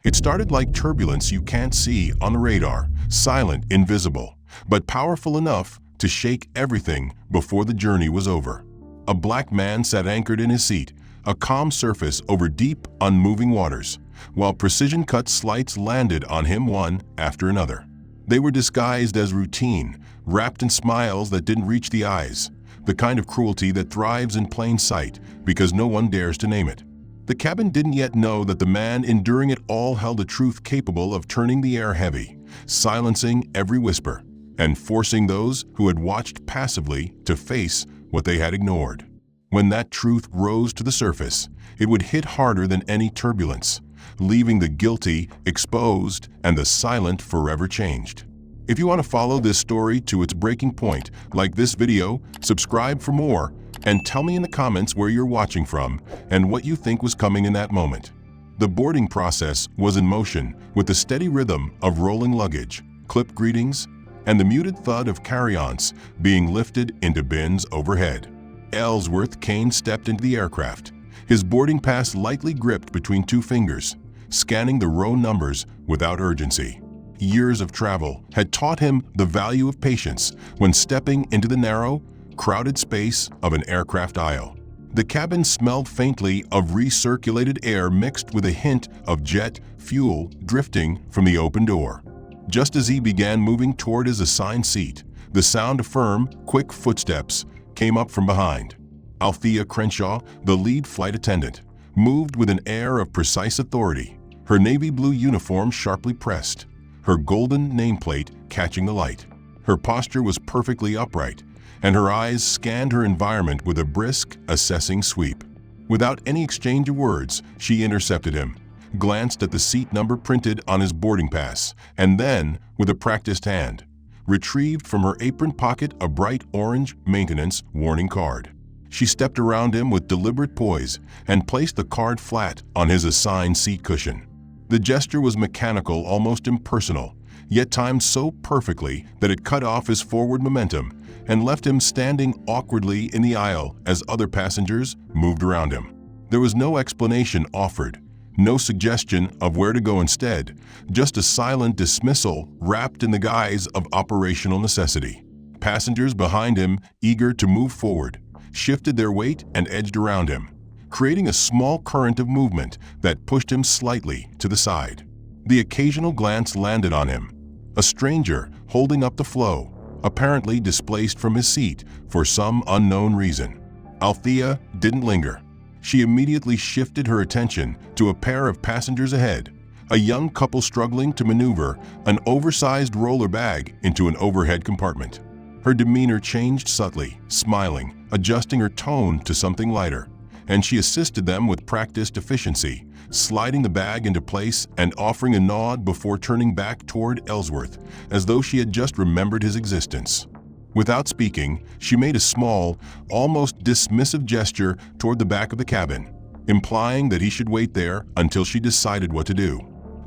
It started like turbulence you can't see on the radar, silent, invisible, but powerful enough to shake everything before the journey was over. A black man sat anchored in his seat, a calm surface over deep, unmoving waters, while precision-cut slights landed on him one after another. They were disguised as routine, wrapped in smiles that didn't reach the eyes, the kind of cruelty that thrives in plain sight because no one dares to name it. The cabin didn't yet know that the man enduring it all held a truth capable of turning the air heavy, silencing every whisper, and forcing those who had watched passively to face what they had ignored. When that truth rose to the surface, it would hit harder than any turbulence, leaving the guilty exposed and the silent forever changed. If you want to follow this story to its breaking point, like this video, subscribe for more, and tell me in the comments where you're watching from and what you think was coming in that moment. The boarding process was in motion with the steady rhythm of rolling luggage, clipped greetings, and the muted thud of carry-ons being lifted into bins overhead. Ellsworth Kane stepped into the aircraft, his boarding pass lightly gripped between two fingers, scanning the row numbers without urgency. Years of travel had taught him the value of patience when stepping into the narrow, crowded space of an aircraft aisle. The cabin smelled faintly of recirculated air mixed with a hint of jet fuel drifting from the open door. Just as he began moving toward his assigned seat, the sound of firm, quick footsteps came up from behind. Althea Crenshaw, the lead flight attendant, moved with an air of precise authority, her navy blue uniform sharply pressed, her golden nameplate catching the light. Her posture was perfectly upright, and her eyes scanned her environment with a brisk, assessing sweep. Without any exchange of words, she intercepted him, glanced at the seat number printed on his boarding pass, and then, with a practiced hand, retrieved from her apron pocket a bright orange maintenance warning card. She stepped around him with deliberate poise and placed the card flat on his assigned seat cushion. The gesture was mechanical, almost impersonal, yet timed so perfectly that it cut off his forward momentum and left him standing awkwardly in the aisle as other passengers moved around him. There was no explanation offered, no suggestion of where to go instead, just a silent dismissal wrapped in the guise of operational necessity. Passengers behind him, eager to move forward, shifted their weight and edged around him, creating a small current of movement that pushed him slightly to the side. The occasional glance landed on him, a stranger holding up the flow, apparently displaced from his seat for some unknown reason. Althea didn't linger. She immediately shifted her attention to a pair of passengers ahead, a young couple struggling to maneuver an oversized roller bag into an overhead compartment. Her demeanor changed subtly, smiling, adjusting her tone to something lighter, and she assisted them with practiced efficiency, sliding the bag into place and offering a nod before turning back toward Ellsworth, as though she had just remembered his existence. Without speaking, she made a small, almost dismissive gesture toward the back of the cabin, implying that he should wait there until she decided what to do.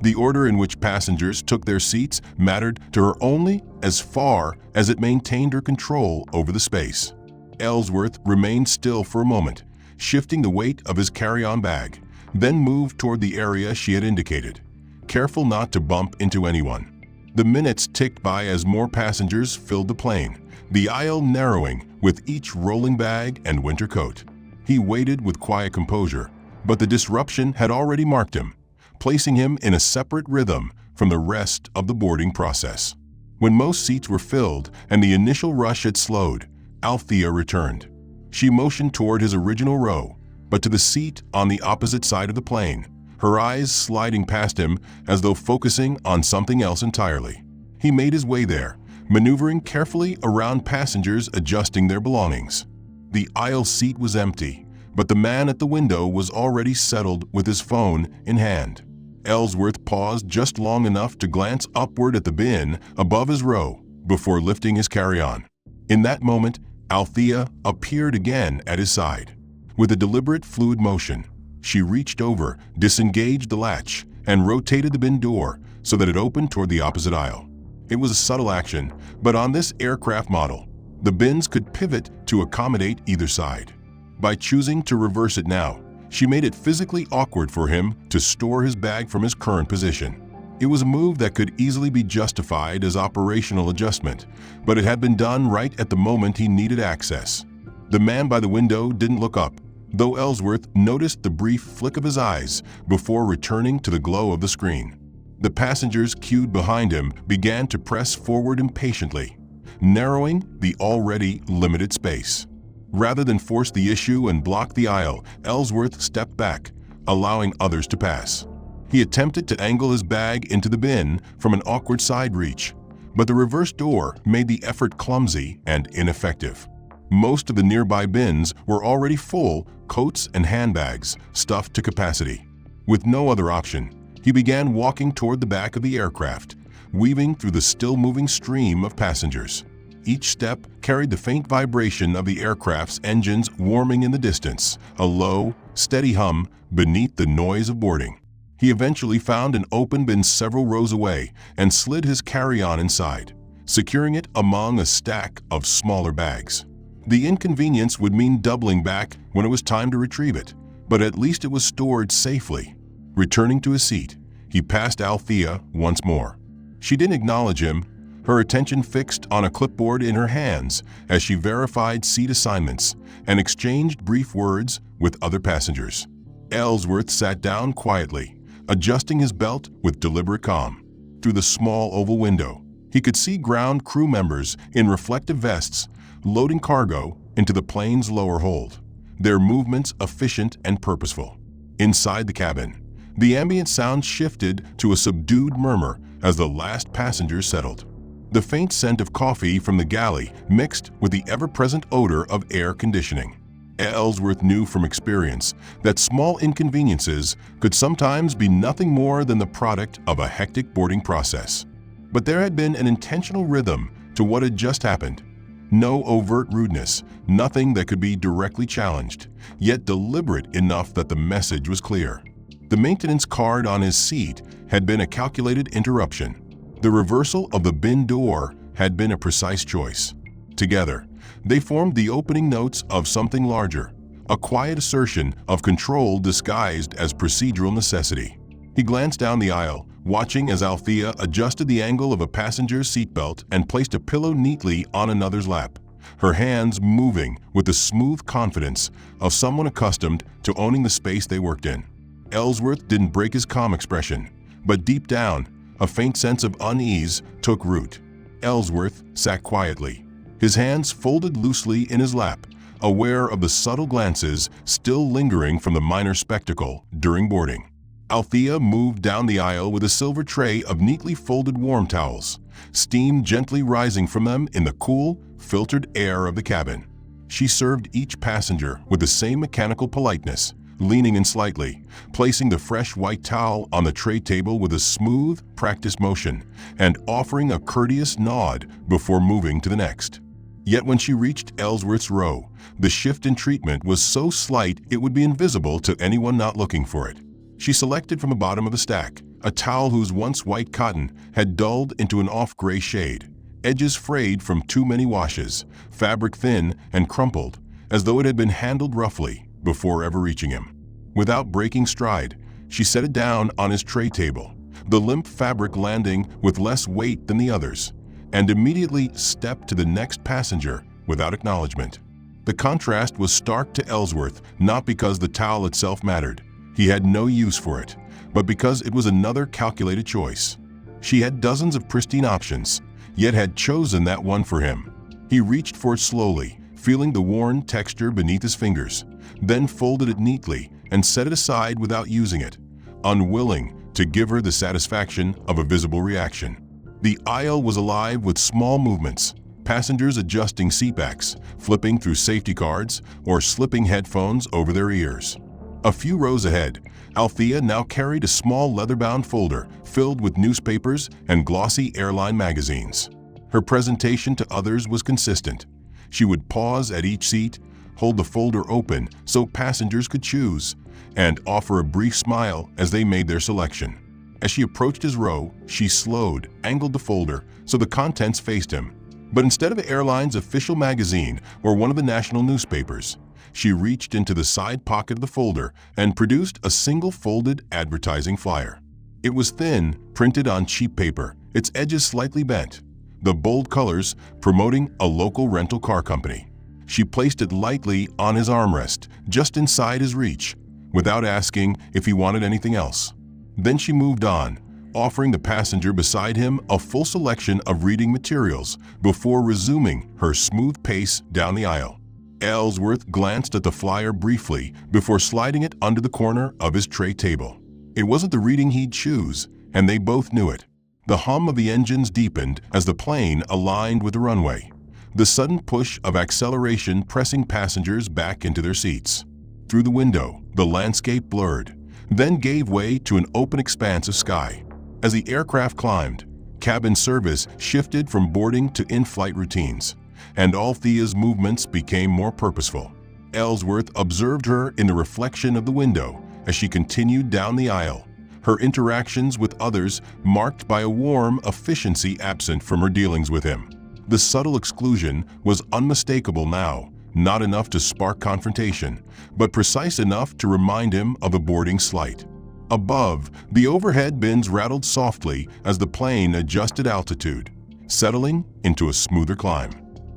The order in which passengers took their seats mattered to her only as far as it maintained her control over the space. Ellsworth remained still for a moment, shifting the weight of his carry-on bag, then moved toward the area she had indicated, careful not to bump into anyone. The minutes ticked by as more passengers filled the plane, the aisle narrowing with each rolling bag and winter coat. He waited with quiet composure, but the disruption had already marked him, placing him in a separate rhythm from the rest of the boarding process. When most seats were filled and the initial rush had slowed, Althea returned. She motioned toward his original row, but to the seat on the opposite side of the plane, her eyes sliding past him as though focusing on something else entirely. He made his way there, maneuvering carefully around passengers adjusting their belongings. The aisle seat was empty, but the man at the window was already settled with his phone in hand. Ellsworth paused just long enough to glance upward at the bin above his row before lifting his carry-on. In that moment, Althea appeared again at his side. With a deliberate, fluid motion, she reached over, disengaged the latch, and rotated the bin door so that it opened toward the opposite aisle. It was a subtle action, but on this aircraft model, the bins could pivot to accommodate either side. By choosing to reverse it now, She made it physically awkward for him to store his bag from his current position. It was a move that could easily be justified as operational adjustment, but it had been done right at the moment he needed access. The man by the window didn't look up, though Ellsworth noticed the brief flick of his eyes before returning to the glow of the screen. The passengers queued behind him began to press forward impatiently, narrowing the already limited space. Rather than force the issue and block the aisle, Ellsworth stepped back, allowing others to pass. He attempted to angle his bag into the bin from an awkward side reach, but the reverse door made the effort clumsy and ineffective. Most of the nearby bins were already full, coats and handbags stuffed to capacity. With no other option, he began walking toward the back of the aircraft, weaving through the still-moving stream of passengers. Each step carried the faint vibration of the aircraft's engines warming in the distance, a low, steady hum beneath the noise of boarding. He eventually found an open bin several rows away and slid his carry-on inside, securing it among a stack of smaller bags. The inconvenience would mean doubling back when it was time to retrieve it, but at least it was stored safely. Returning to his seat, he passed Althea once more. She didn't acknowledge him, her attention fixed on a clipboard in her hands as she verified seat assignments and exchanged brief words with other passengers. Ellsworth sat down quietly, adjusting his belt with deliberate calm. Through the small oval window, he could see ground crew members in reflective vests loading cargo into the plane's lower hold, their movements efficient and purposeful. Inside the cabin, the ambient sound shifted to a subdued murmur as the last passenger settled. The faint scent of coffee from the galley mixed with the ever-present odor of air conditioning. Ellsworth knew from experience that small inconveniences could sometimes be nothing more than the product of a hectic boarding process. But there had been an intentional rhythm to what had just happened. No overt rudeness, nothing that could be directly challenged, yet deliberate enough that the message was clear. The maintenance card on his seat had been a calculated interruption. The reversal of the bin door had been a precise choice. Together, they formed the opening notes of something larger, a quiet assertion of control disguised as procedural necessity. He glanced down the aisle, watching as Althea adjusted the angle of a passenger's seatbelt and placed a pillow neatly on another's lap, her hands moving with the smooth confidence of someone accustomed to owning the space they worked in. Ellsworth didn't break his calm expression, but deep down, a faint sense of unease took root. Ellsworth sat quietly, his hands folded loosely in his lap, aware of the subtle glances still lingering from the minor spectacle during boarding. Althea moved down the aisle with a silver tray of neatly folded warm towels, steam gently rising from them in the cool, filtered air of the cabin. She served each passenger with the same mechanical politeness, leaning in slightly, placing the fresh white towel on the tray table with a smooth, practiced motion, and offering a courteous nod before moving to the next. Yet when she reached Ellsworth's row, the shift in treatment was so slight it would be invisible to anyone not looking for it. She selected from the bottom of the stack a towel whose once white cotton had dulled into an off-gray shade, edges frayed from too many washes, fabric thin and crumpled, as though it had been handled roughly before ever reaching him. Without breaking stride, she set it down on his tray table, the limp fabric landing with less weight than the others, and immediately stepped to the next passenger without acknowledgement. The contrast was stark to Ellsworth, not because the towel itself mattered. He had no use for it, but because it was another calculated choice. She had dozens of pristine options, yet had chosen that one for him. He reached for it slowly, feeling the worn texture beneath his fingers, then folded it neatly and set it aside without using it, unwilling to give her the satisfaction of a visible reaction. The aisle was alive with small movements, passengers adjusting seatbacks, flipping through safety cards, or slipping headphones over their ears. A few rows ahead, Althea now carried a small leather-bound folder filled with newspapers and glossy airline magazines. Her presentation to others was consistent. She would pause at each seat, hold the folder open so passengers could choose, and offer a brief smile as they made their selection. As she approached his row, she slowed, angled the folder so the contents faced him. But instead of the airline's official magazine or one of the national newspapers, She reached into the side pocket of the folder and produced a single folded advertising flyer. It was thin, printed on cheap paper, its edges slightly bent, the bold colors promoting a local rental car company. She placed it lightly on his armrest, just inside his reach, without asking if he wanted anything else. Then she moved on, offering the passenger beside him a full selection of reading materials before resuming her smooth pace down the aisle. Ellsworth glanced at the flyer briefly before sliding it under the corner of his tray table. It wasn't the reading he'd choose, and they both knew it. The hum of the engines deepened as the plane aligned with the runway, the sudden push of acceleration pressing passengers back into their seats. Through the window, the landscape blurred, then gave way to an open expanse of sky. As the aircraft climbed, cabin service shifted from boarding to in-flight routines, and Althea's movements became more purposeful. Ellsworth observed her in the reflection of the window as she continued down the aisle, her interactions with others marked by a warm efficiency absent from her dealings with him. The subtle exclusion was unmistakable now, not enough to spark confrontation, but precise enough to remind him of a boarding slight. Above, the overhead bins rattled softly as the plane adjusted altitude, settling into a smoother climb.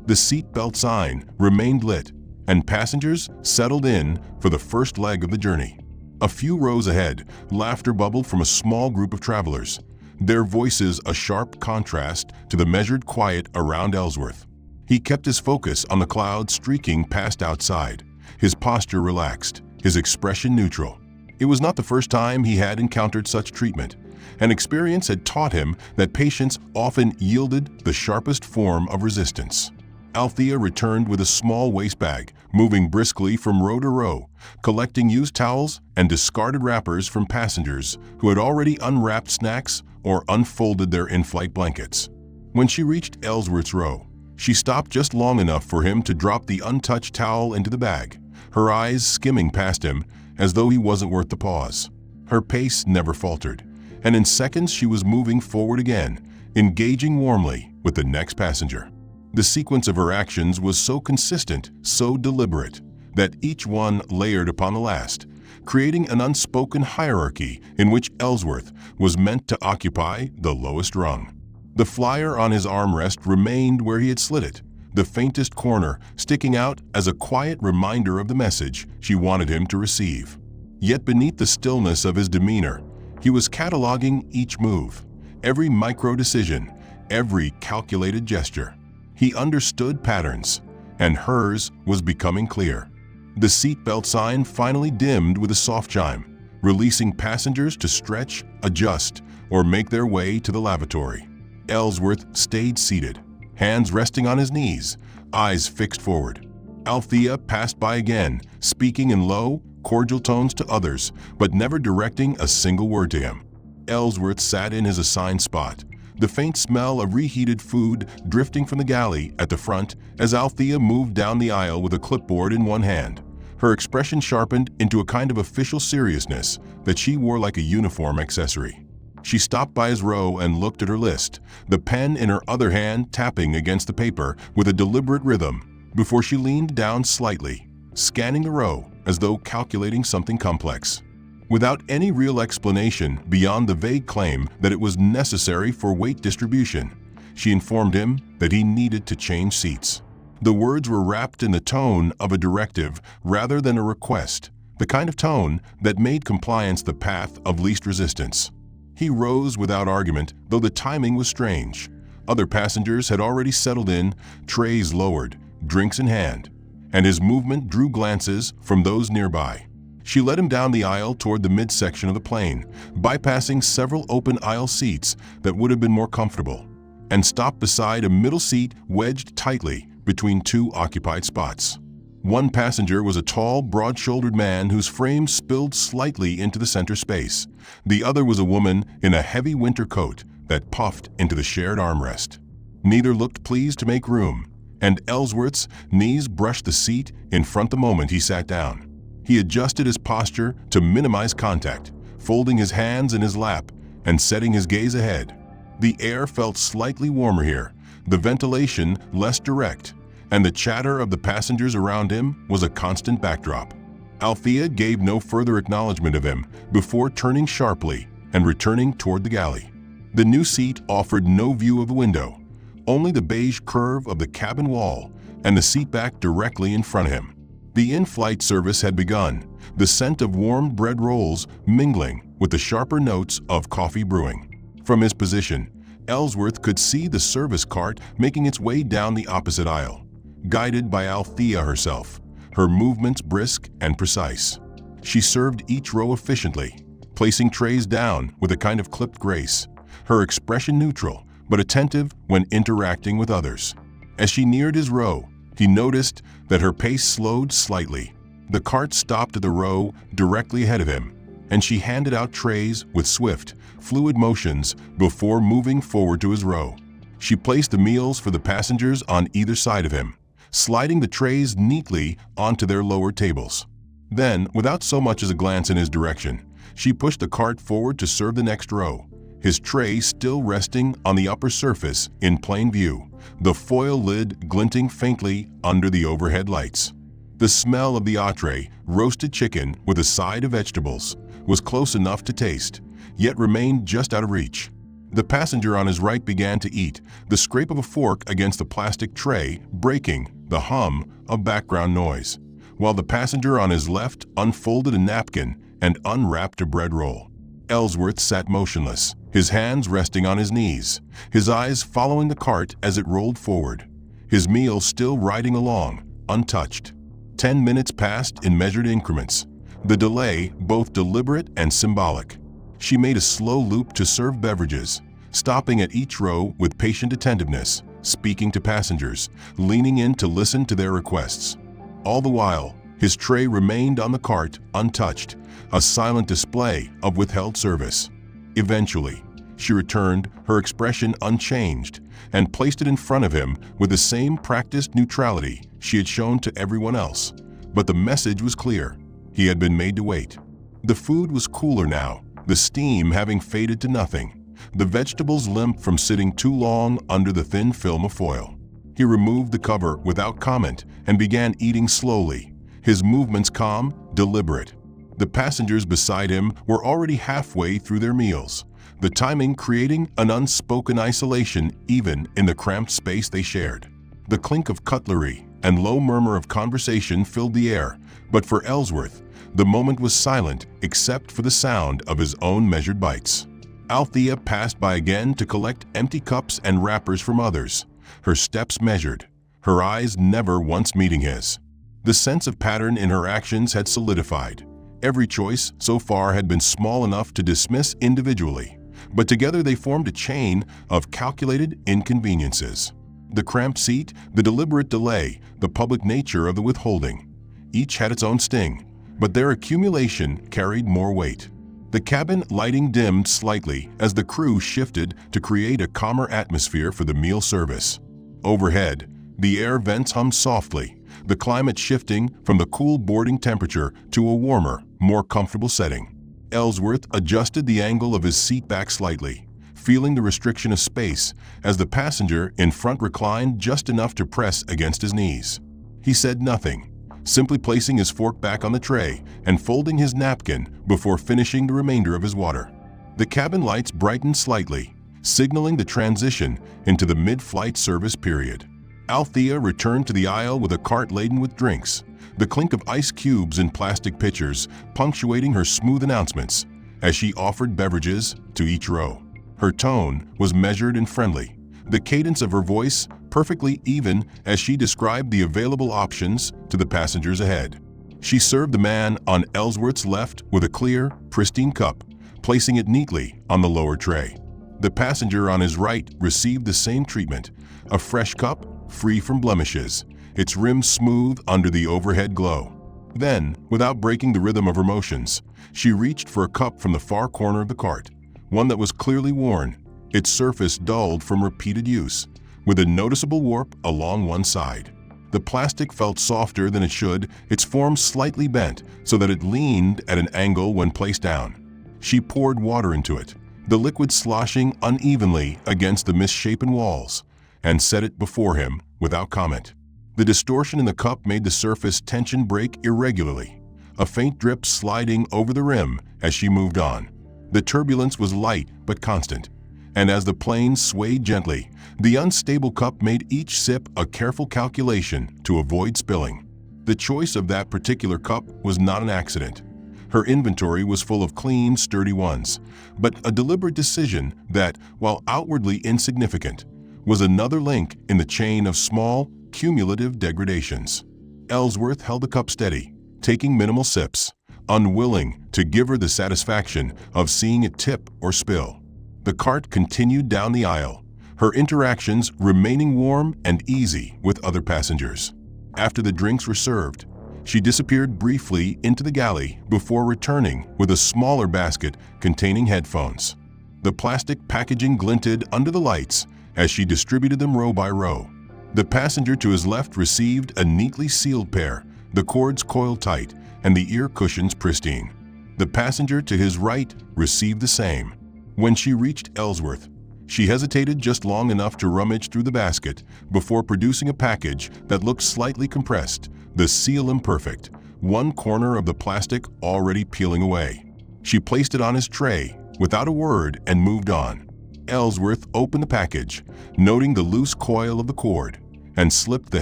The seatbelt sign remained lit, and passengers settled in for the first leg of the journey. A few rows ahead, laughter bubbled from a small group of travelers, their voices a sharp contrast to the measured quiet around Ellsworth. He kept his focus on the clouds streaking past outside, his posture relaxed, his expression neutral. It was not the first time he had encountered such treatment, and experience had taught him that patience often yielded the sharpest form of resistance. Althea returned with a small waste bag, moving briskly from row to row, collecting used towels and discarded wrappers from passengers who had already unwrapped snacks or unfolded their in-flight blankets. When she reached Ellsworth's row, she stopped just long enough for him to drop the untouched towel into the bag, her eyes skimming past him as though he wasn't worth the pause. Her pace never faltered, and in seconds she was moving forward again, engaging warmly with the next passenger. The sequence of her actions was so consistent, so deliberate, that each one layered upon the last, creating an unspoken hierarchy in which Ellsworth was meant to occupy the lowest rung. The flyer on his armrest remained where he had slid it, the faintest corner sticking out as a quiet reminder of the message she wanted him to receive. Yet beneath the stillness of his demeanor, he was cataloging each move, every micro-decision, every calculated gesture. He understood patterns, and hers was becoming clear. The seatbelt sign finally dimmed with a soft chime, releasing passengers to stretch, adjust, or make their way to the lavatory. Ellsworth stayed seated, hands resting on his knees, eyes fixed forward. Althea passed by again, speaking in low, cordial tones to others, but never directing a single word to him. Ellsworth sat in his assigned spot, the faint smell of reheated food drifting from the galley at the front as Althea moved down the aisle with a clipboard in one hand. Her expression sharpened into a kind of official seriousness that she wore like a uniform accessory. She stopped by his row and looked at her list, the pen in her other hand tapping against the paper with a deliberate rhythm, before she leaned down slightly, scanning the row as though calculating something complex. Without any real explanation beyond the vague claim that it was necessary for weight distribution, she informed him that he needed to change seats. The words were wrapped in the tone of a directive rather than a request, the kind of tone that made compliance the path of least resistance. He rose without argument, though the timing was strange. Other passengers had already settled in, trays lowered, drinks in hand, and his movement drew glances from those nearby. She led him down the aisle toward the midsection of the plane, bypassing several open aisle seats that would have been more comfortable, and stopped beside a middle seat wedged tightly between two occupied spots. One passenger was a tall, broad-shouldered man whose frame spilled slightly into the center space. The other was a woman in a heavy winter coat that puffed into the shared armrest. Neither looked pleased to make room, and Ellsworth's knees brushed the seat in front the moment he sat down. He adjusted his posture to minimize contact, folding his hands in his lap and setting his gaze ahead. The air felt slightly warmer here, the ventilation less direct, and the chatter of the passengers around him was a constant backdrop. Althea gave no further acknowledgement of him before turning sharply and returning toward the galley. The new seat offered no view of the window, only the beige curve of the cabin wall and the seat back directly in front of him. The in-flight service had begun, the scent of warm bread rolls mingling with the sharper notes of coffee brewing. From his position, Ellsworth could see the service cart making its way down the opposite aisle, guided by Althea herself, her movements brisk and precise. She served each row efficiently, placing trays down with a kind of clipped grace, her expression neutral but attentive when interacting with others. As she neared his row, he noticed that her pace slowed slightly. The cart stopped at the row directly ahead of him, and she handed out trays with swift, fluid motions before moving forward to his row. She placed the meals for the passengers on either side of him, sliding the trays neatly onto their lower tables. Then, without so much as a glance in his direction, she pushed the cart forward to serve the next row, his tray still resting on the upper surface in plain view, the foil lid glinting faintly under the overhead lights. The smell of the entree, roasted chicken with a side of vegetables, was close enough to taste, yet remained just out of reach. The passenger on his right began to eat, the scrape of a fork against the plastic tray breaking the hum of background noise, while the passenger on his left unfolded a napkin and unwrapped a bread roll. Ellsworth sat motionless, his hands resting on his knees, his eyes following the cart as it rolled forward, his meal still riding along, untouched. 10 minutes passed in measured increments, the delay both deliberate and symbolic. She made a slow loop to serve beverages, stopping at each row with patient attentiveness, speaking to passengers, leaning in to listen to their requests. All the while, his tray remained on the cart untouched, a silent display of withheld service. Eventually, she returned, her expression unchanged, and placed it in front of him with the same practiced neutrality she had shown to everyone else. But the message was clear. He had been made to wait. The food was cooler now, the steam having faded to nothing, the vegetables limp from sitting too long under the thin film of foil. He removed the cover without comment and began eating slowly, his movements calm, deliberate. The passengers beside him were already halfway through their meals, the timing creating an unspoken isolation even in the cramped space they shared. The clink of cutlery and low murmur of conversation filled the air, but for Ellsworth, the moment was silent except for the sound of his own measured bites. Althea passed by again to collect empty cups and wrappers from others, her steps measured, her eyes never once meeting his. The sense of pattern in her actions had solidified. Every choice so far had been small enough to dismiss individually, but together they formed a chain of calculated inconveniences. The cramped seat, the deliberate delay, the public nature of the withholding. Each had its own sting, but their accumulation carried more weight. The cabin lighting dimmed slightly as the crew shifted to create a calmer atmosphere for the meal service. Overhead, the air vents hummed softly, the climate shifting from the cool boarding temperature to a warmer, more comfortable setting. Ellsworth adjusted the angle of his seat back slightly, feeling the restriction of space as the passenger in front reclined just enough to press against his knees. He said nothing, simply placing his fork back on the tray and folding his napkin before finishing the remainder of his water. The cabin lights brightened slightly, signaling the transition into the mid-flight service period. Althea returned to the aisle with a cart laden with drinks, the clink of ice cubes in plastic pitchers punctuating her smooth announcements as she offered beverages to each row. Her tone was measured and friendly, the cadence of her voice perfectly even as she described the available options to the passengers ahead. She served the man on Ellsworth's left with a clear, pristine cup, placing it neatly on the lower tray. The passenger on his right received the same treatment, a fresh cup, free from blemishes, its rim smooth under the overhead glow. Then, without breaking the rhythm of her motions, she reached for a cup from the far corner of the cart, one that was clearly worn, its surface dulled from repeated use, with a noticeable warp along one side. The plastic felt softer than it should, its form slightly bent so that it leaned at an angle when placed down. She poured water into it, the liquid sloshing unevenly against the misshapen walls, and set it before him without comment. The distortion in the cup made the surface tension break irregularly, a faint drip sliding over the rim as she moved on. The turbulence was light but constant, and as the plane swayed gently, the unstable cup made each sip a careful calculation to avoid spilling. The choice of that particular cup was not an accident. Her inventory was full of clean, sturdy ones, but a deliberate decision that, while outwardly insignificant, was another link in the chain of small, cumulative degradations. Ellsworth held the cup steady, taking minimal sips, unwilling to give her the satisfaction of seeing it tip or spill. The cart continued down the aisle, her interactions remaining warm and easy with other passengers. After the drinks were served, she disappeared briefly into the galley before returning with a smaller basket containing headphones. The plastic packaging glinted under the lights as she distributed them row by row. The passenger to his left received a neatly sealed pair, the cords coiled tight and the ear cushions pristine. The passenger to his right received the same. When she reached Ellsworth, she hesitated just long enough to rummage through the basket before producing a package that looked slightly compressed, the seal imperfect, one corner of the plastic already peeling away. She placed it on his tray without a word and moved on. Ellsworth opened the package, noting the loose coil of the cord, and slipped the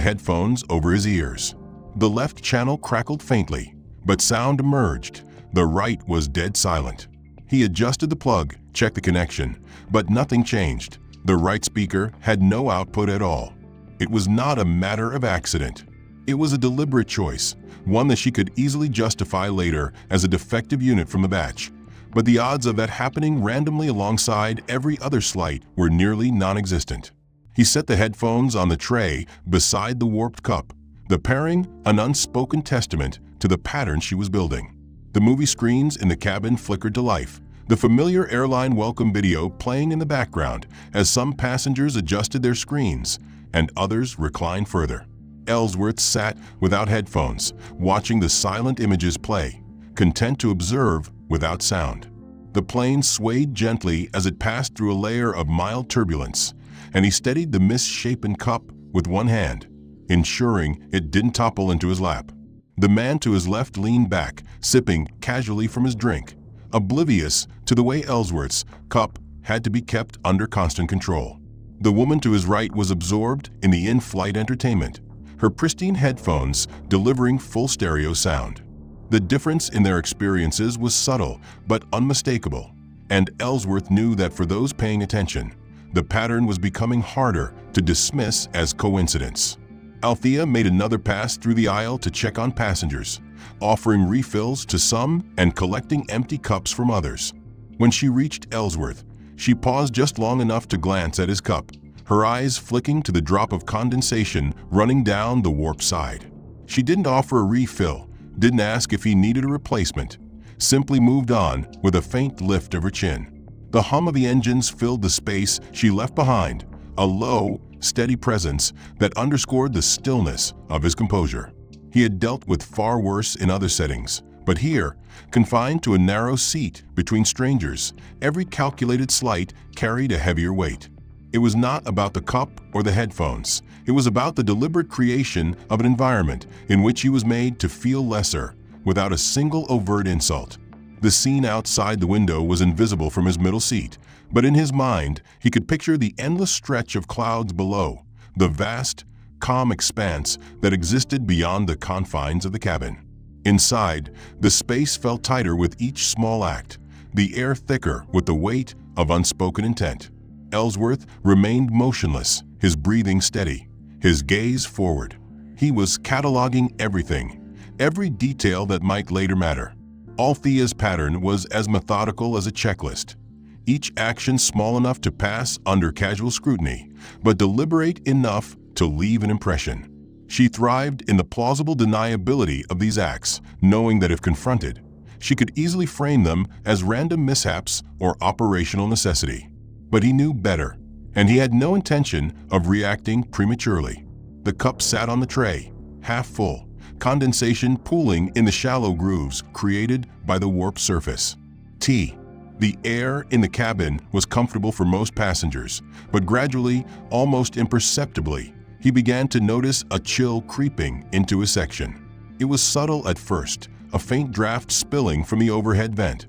headphones over his ears. The left channel crackled faintly, but sound emerged. The right was dead silent. He adjusted the plug, checked the connection, but nothing changed. The right speaker had no output at all. It was not a matter of accident. It was a deliberate choice, one that she could easily justify later as a defective unit from the batch. But the odds of that happening randomly alongside every other slight were nearly non-existent. He set the headphones on the tray beside the warped cup, the pairing an unspoken testament to the pattern she was building. The movie screens in the cabin flickered to life, the familiar airline welcome video playing in the background as some passengers adjusted their screens and others reclined further. Ellsworth sat without headphones, watching the silent images play, content to observe without sound. The plane swayed gently as it passed through a layer of mild turbulence, and he steadied the misshapen cup with one hand, ensuring it didn't topple into his lap. The man to his left leaned back, sipping casually from his drink, oblivious to the way Ellsworth's cup had to be kept under constant control. The woman to his right was absorbed in the in-flight entertainment, her pristine headphones delivering full stereo sound. The difference in their experiences was subtle but unmistakable, and Ellsworth knew that for those paying attention, the pattern was becoming harder to dismiss as coincidence. Althea made another pass through the aisle to check on passengers, offering refills to some and collecting empty cups from others. When she reached Ellsworth, she paused just long enough to glance at his cup, her eyes flicking to the drop of condensation running down the warp side. She didn't offer a refill, didn't ask if he needed a replacement, simply moved on with a faint lift of her chin. The hum of the engines filled the space she left behind, a low, steady presence that underscored the stillness of his composure. He had dealt with far worse in other settings, but here, confined to a narrow seat between strangers, every calculated slight carried a heavier weight. It was not about the cup or the headphones. It was about the deliberate creation of an environment in which he was made to feel lesser, without a single overt insult. The scene outside the window was invisible from his middle seat, but in his mind he could picture the endless stretch of clouds below, the vast, calm expanse that existed beyond the confines of the cabin. Inside, the space felt tighter with each small act, the air thicker with the weight of unspoken intent. Ellsworth remained motionless, his breathing steady, his gaze forward. He was cataloging everything, every detail that might later matter. Althea's pattern was as methodical as a checklist, each action small enough to pass under casual scrutiny, but deliberate enough to leave an impression. She thrived in the plausible deniability of these acts, knowing that if confronted, she could easily frame them as random mishaps or operational necessity. But he knew better, and he had no intention of reacting prematurely. The cup sat on the tray, half full, condensation pooling in the shallow grooves created by the warped surface. The air in the cabin was comfortable for most passengers, but gradually, almost imperceptibly, he began to notice a chill creeping into his section. It was subtle at first, a faint draft spilling from the overhead vent,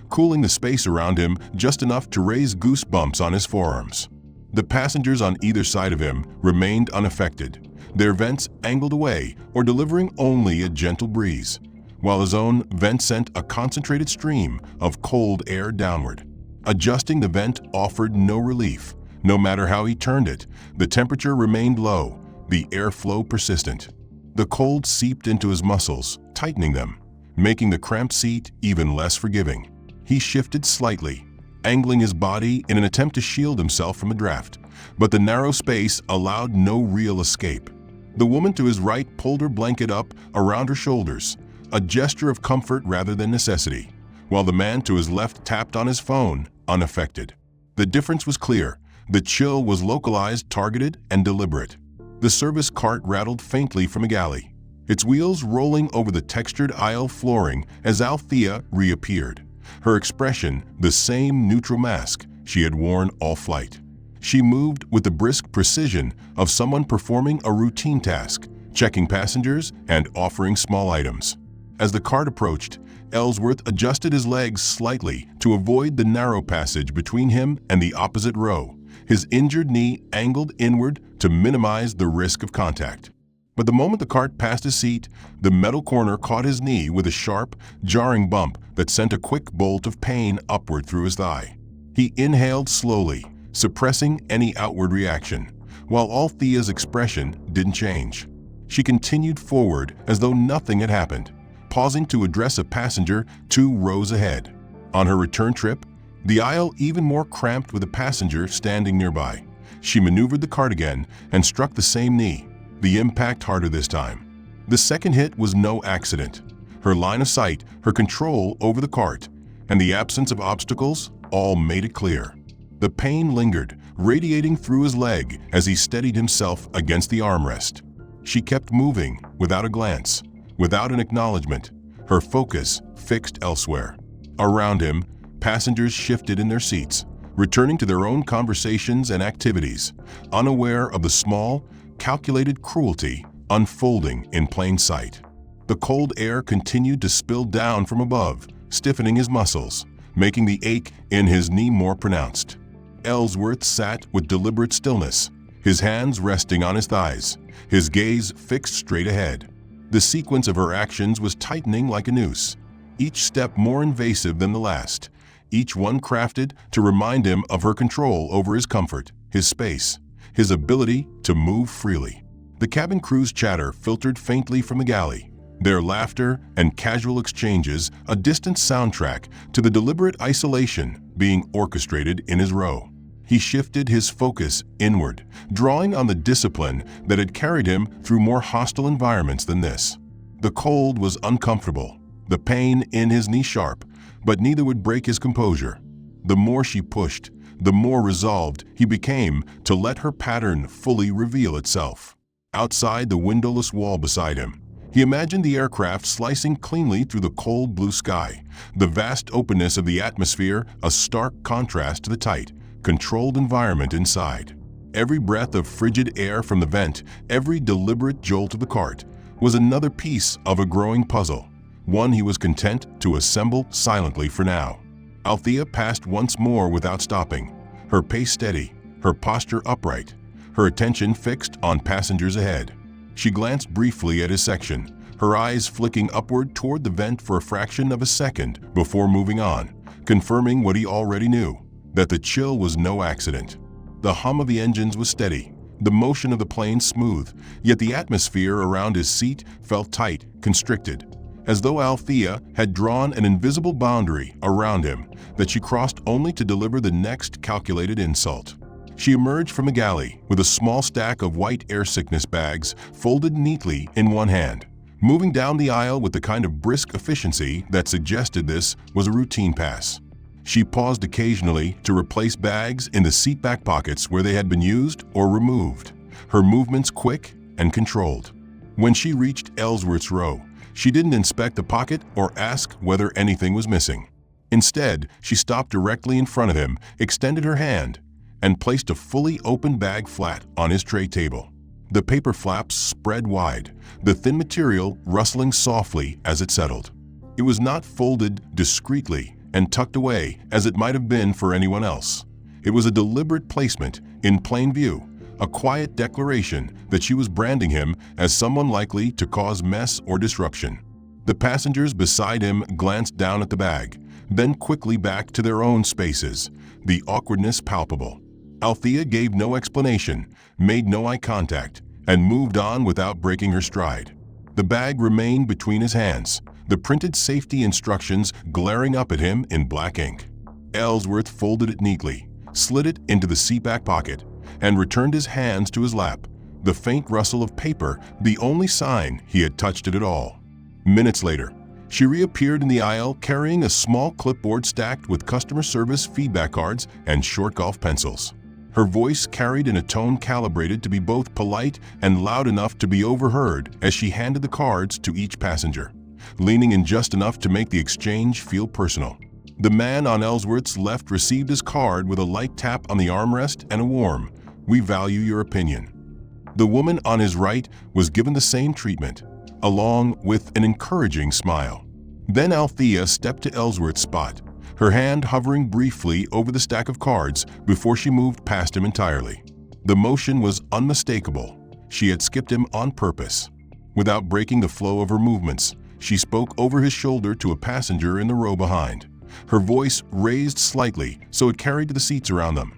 cooling the space around him just enough to raise goosebumps on his forearms. The passengers on either side of him remained unaffected, their vents angled away or delivering only a gentle breeze, while his own vent sent a concentrated stream of cold air downward. Adjusting the vent offered no relief. No matter how he turned it, the temperature remained low, the airflow persistent. The cold seeped into his muscles, tightening them, making the cramped seat even less forgiving. He shifted slightly, angling his body in an attempt to shield himself from the draft, but the narrow space allowed no real escape. The woman to his right pulled her blanket up around her shoulders, a gesture of comfort rather than necessity, while the man to his left tapped on his phone, unaffected. The difference was clear. The chill was localized, targeted, and deliberate. The service cart rattled faintly from a galley, its wheels rolling over the textured aisle flooring as Althea reappeared, her expression the same neutral mask she had worn all flight. She moved with the brisk precision of someone performing a routine task, checking passengers and offering small items. As the cart approached, Ellsworth adjusted his legs slightly to avoid the narrow passage between him and the opposite row, his injured knee angled inward to minimize the risk of contact. But the moment the cart passed his seat, the metal corner caught his knee with a sharp, jarring bump that sent a quick bolt of pain upward through his thigh. He inhaled slowly, suppressing any outward reaction, while Althea's expression didn't change. She continued forward as though nothing had happened, pausing to address a passenger 2 rows ahead. On her return trip, the aisle even more cramped with a passenger standing nearby. She maneuvered the cart again and struck the same knee, the impact harder this time. The second hit was no accident. Her line of sight, her control over the cart, and the absence of obstacles all made it clear. The pain lingered, radiating through his leg as he steadied himself against the armrest. She kept moving without a glance, without an acknowledgement, her focus fixed elsewhere. Around him, passengers shifted in their seats, returning to their own conversations and activities, unaware of the small, calculated cruelty unfolding in plain sight. The cold air continued to spill down from above, stiffening his muscles, making the ache in his knee more pronounced. Ellsworth sat with deliberate stillness, his hands resting on his thighs, his gaze fixed straight ahead. The sequence of her actions was tightening like a noose, each step more invasive than the last, each one crafted to remind him of her control over his comfort, his space, his ability to move freely. The cabin crew's chatter filtered faintly from the galley, their laughter and casual exchanges a distant soundtrack to the deliberate isolation being orchestrated in his row. He shifted his focus inward, drawing on the discipline that had carried him through more hostile environments than this. The cold was uncomfortable, the pain in his knee sharp, but neither would break his composure. The more she pushed, the more resolved he became to let her pattern fully reveal itself. Outside the windowless wall beside him, he imagined the aircraft slicing cleanly through the cold blue sky, the vast openness of the atmosphere a stark contrast to the tight, controlled environment inside. Every breath of frigid air from the vent, every deliberate jolt of the cart, was another piece of a growing puzzle, one he was content to assemble silently for now. Althea passed once more without stopping, her pace steady, her posture upright, her attention fixed on passengers ahead. She glanced briefly at his section, her eyes flicking upward toward the vent for a fraction of a second before moving on, confirming what he already knew, that the chill was no accident. The hum of the engines was steady, the motion of the plane smooth, yet the atmosphere around his seat felt tight, constricted, as though Althea had drawn an invisible boundary around him that she crossed only to deliver the next calculated insult. She emerged from the galley with a small stack of white air sickness bags folded neatly in one hand, moving down the aisle with the kind of brisk efficiency that suggested this was a routine pass. She paused occasionally to replace bags in the seatback pockets where they had been used or removed, her movements quick and controlled. When she reached Ellsworth's row, she didn't inspect the pocket or ask whether anything was missing. Instead, she stopped directly in front of him, extended her hand, and placed a fully open bag flat on his tray table. The paper flaps spread wide, the thin material rustling softly as it settled. It was not folded discreetly and tucked away as it might have been for anyone else. It was a deliberate placement in plain view, a quiet declaration that she was branding him as someone likely to cause mess or disruption. The passengers beside him glanced down at the bag, then quickly back to their own spaces, the awkwardness palpable. Althea gave no explanation, made no eye contact, and moved on without breaking her stride. The bag remained between his hands, the printed safety instructions glaring up at him in black ink. Ellsworth folded it neatly, slid it into the seatback pocket, and returned his hands to his lap, the faint rustle of paper the only sign he had touched it at all. Minutes later, she reappeared in the aisle carrying a small clipboard stacked with customer service feedback cards and short golf pencils. Her voice carried in a tone calibrated to be both polite and loud enough to be overheard as she handed the cards to each passenger, leaning in just enough to make the exchange feel personal. The man on Ellsworth's left received his card with a light tap on the armrest and a warm, "We value your opinion." The woman on his right was given the same treatment, along with an encouraging smile. Then Althea stepped to Ellsworth's spot, her hand hovering briefly over the stack of cards before she moved past him entirely. The motion was unmistakable. She had skipped him on purpose. Without breaking the flow of her movements, she spoke over his shoulder to a passenger in the row behind. Her voice raised slightly so it carried to the seats around them.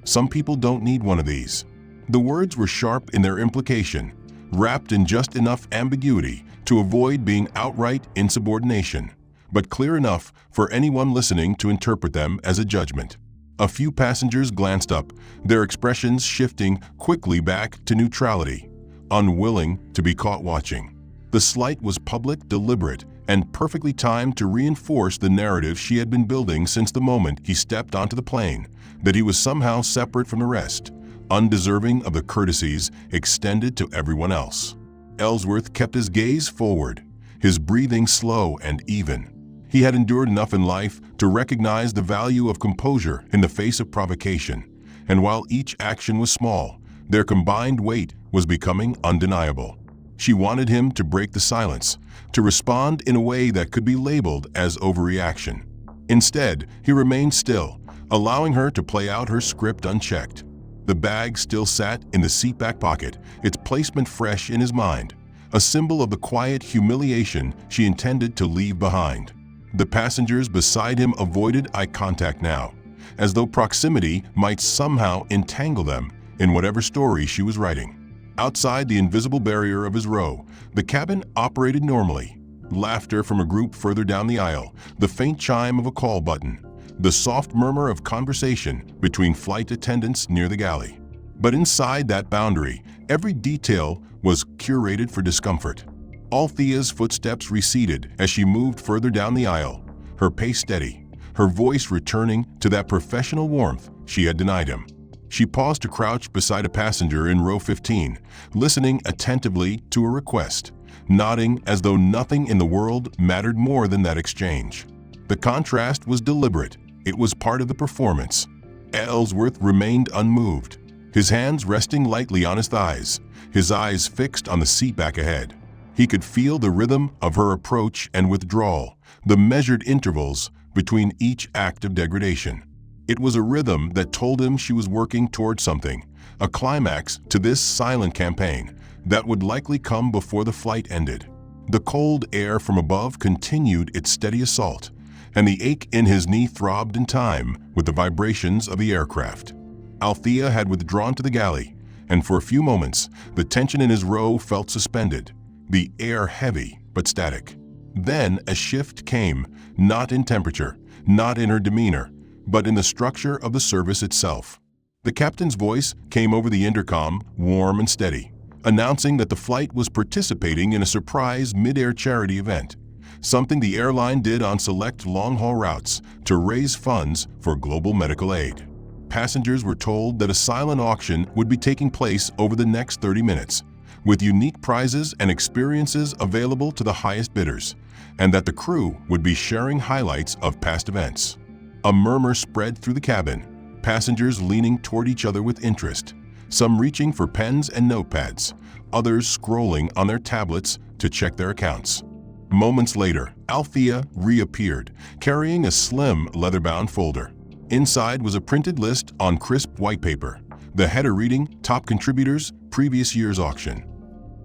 "Some people don't need one of these." The words were sharp in their implication, wrapped in just enough ambiguity to avoid being outright insubordination, but clear enough for anyone listening to interpret them as a judgment. A few passengers glanced up, their expressions shifting quickly back to neutrality, unwilling to be caught watching. The slight was public, deliberate, and perfectly timed to reinforce the narrative she had been building since the moment he stepped onto the plane, that he was somehow separate from the rest, undeserving of the courtesies extended to everyone else. Ellsworth kept his gaze forward, his breathing slow and even. He had endured enough in life to recognize the value of composure in the face of provocation, and while each action was small, their combined weight was becoming undeniable. She wanted him to break the silence, to respond in a way that could be labeled as overreaction. Instead, he remained still, allowing her to play out her script unchecked. The bag still sat in the seatback pocket, its placement fresh in his mind, a symbol of the quiet humiliation she intended to leave behind. The passengers beside him avoided eye contact now, as though proximity might somehow entangle them in whatever story she was writing. Outside the invisible barrier of his row, the cabin operated normally. Laughter from a group further down the aisle, the faint chime of a call button, the soft murmur of conversation between flight attendants near the galley. But inside that boundary, every detail was curated for discomfort. Althea's footsteps receded as she moved further down the aisle, her pace steady, her voice returning to that professional warmth she had denied him. She paused to crouch beside a passenger in row 15, listening attentively to a request, nodding as though nothing in the world mattered more than that exchange. The contrast was deliberate. It was part of the performance. Ellsworth remained unmoved, his hands resting lightly on his thighs, his eyes fixed on the seat back ahead. He could feel the rhythm of her approach and withdrawal, the measured intervals between each act of degradation. It was a rhythm that told him she was working toward something, a climax to this silent campaign that would likely come before the flight ended. The cold air from above continued its steady assault, and the ache in his knee throbbed in time with the vibrations of the aircraft. Althea had withdrawn to the galley, and for a few moments, the tension in his row felt suspended, the air heavy but static. Then a shift came, not in temperature, not in her demeanor, but in the structure of the service itself. The captain's voice came over the intercom, warm and steady, announcing that the flight was participating in a surprise mid-air charity event, something the airline did on select long-haul routes to raise funds for global medical aid. Passengers were told that a silent auction would be taking place over the next 30 minutes, with unique prizes and experiences available to the highest bidders, and that the crew would be sharing highlights of past events. A murmur spread through the cabin, passengers leaning toward each other with interest, some reaching for pens and notepads, others scrolling on their tablets to check their accounts. Moments later, Althea reappeared, carrying a slim leather-bound folder. Inside was a printed list on crisp white paper, the header reading "Top Contributors, Previous Year's Auction."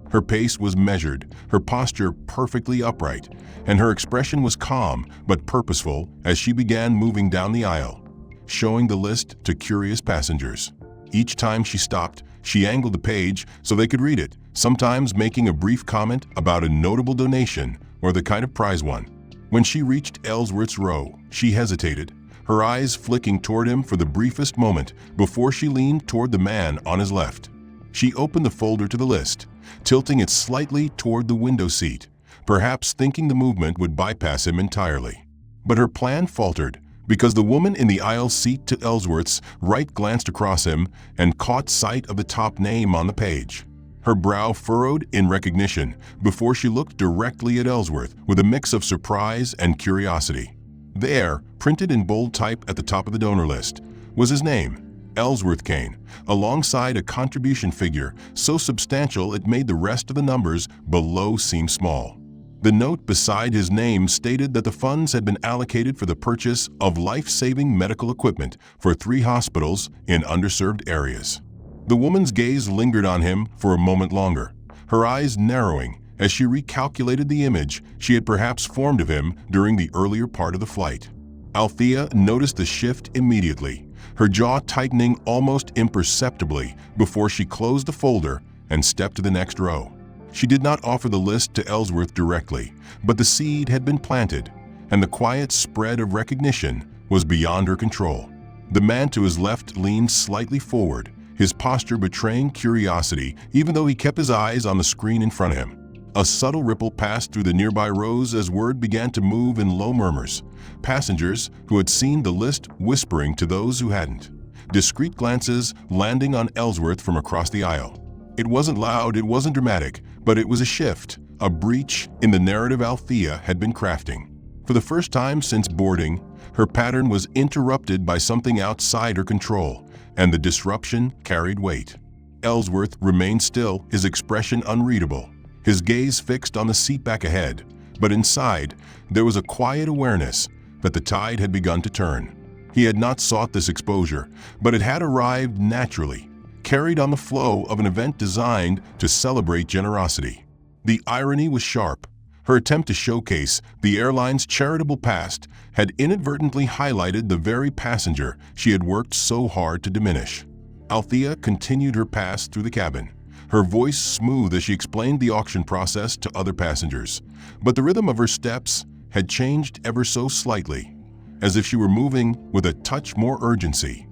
Her pace was measured, her posture perfectly upright, and her expression was calm but purposeful as she began moving down the aisle, showing the list to curious passengers. Each time she stopped, she angled the page so they could read it, sometimes making a brief comment about a notable donation or the kind of prize won. When she reached Ellsworth's row, she hesitated, her eyes flicking toward him for the briefest moment before she leaned toward the man on his left. She opened the folder to the list, tilting it slightly toward the window seat, perhaps thinking the movement would bypass him entirely. But her plan faltered, because the woman in the aisle seat to Ellsworth's right glanced across him and caught sight of the top name on the page. Her brow furrowed in recognition before she looked directly at Ellsworth with a mix of surprise and curiosity. There, printed in bold type at the top of the donor list, was his name, Ellsworth Kane, alongside a contribution figure so substantial it made the rest of the numbers below seem small. The note beside his name stated that the funds had been allocated for the purchase of life-saving medical equipment for 3 hospitals in underserved areas. The woman's gaze lingered on him for a moment longer, her eyes narrowing as she recalculated the image she had perhaps formed of him during the earlier part of the flight. Althea noticed the shift immediately, her jaw tightening almost imperceptibly before she closed the folder and stepped to the next row. She did not offer the list to Ellsworth directly, but the seed had been planted, and the quiet spread of recognition was beyond her control. The man to his left leaned slightly forward, his posture betraying curiosity even though he kept his eyes on the screen in front of him. A subtle ripple passed through the nearby rows as word began to move in low murmurs, passengers who had seen the list whispering to those who hadn't, discreet glances landing on Ellsworth from across the aisle. It wasn't loud, it wasn't dramatic, but it was a shift, a breach in the narrative Althea had been crafting. For the first time since boarding, her pattern was interrupted by something outside her control, and the disruption carried weight. Ellsworth remained still, his expression unreadable, his gaze fixed on the seat back ahead, but inside, there was a quiet awareness that the tide had begun to turn. He had not sought this exposure, but it had arrived naturally, carried on the flow of an event designed to celebrate generosity. The irony was sharp. Her attempt to showcase the airline's charitable past had inadvertently highlighted the very passenger she had worked so hard to diminish. Althea continued her pass through the cabin, her voice smooth as she explained the auction process to other passengers, but the rhythm of her steps had changed ever so slightly, as if she were moving with a touch more urgency,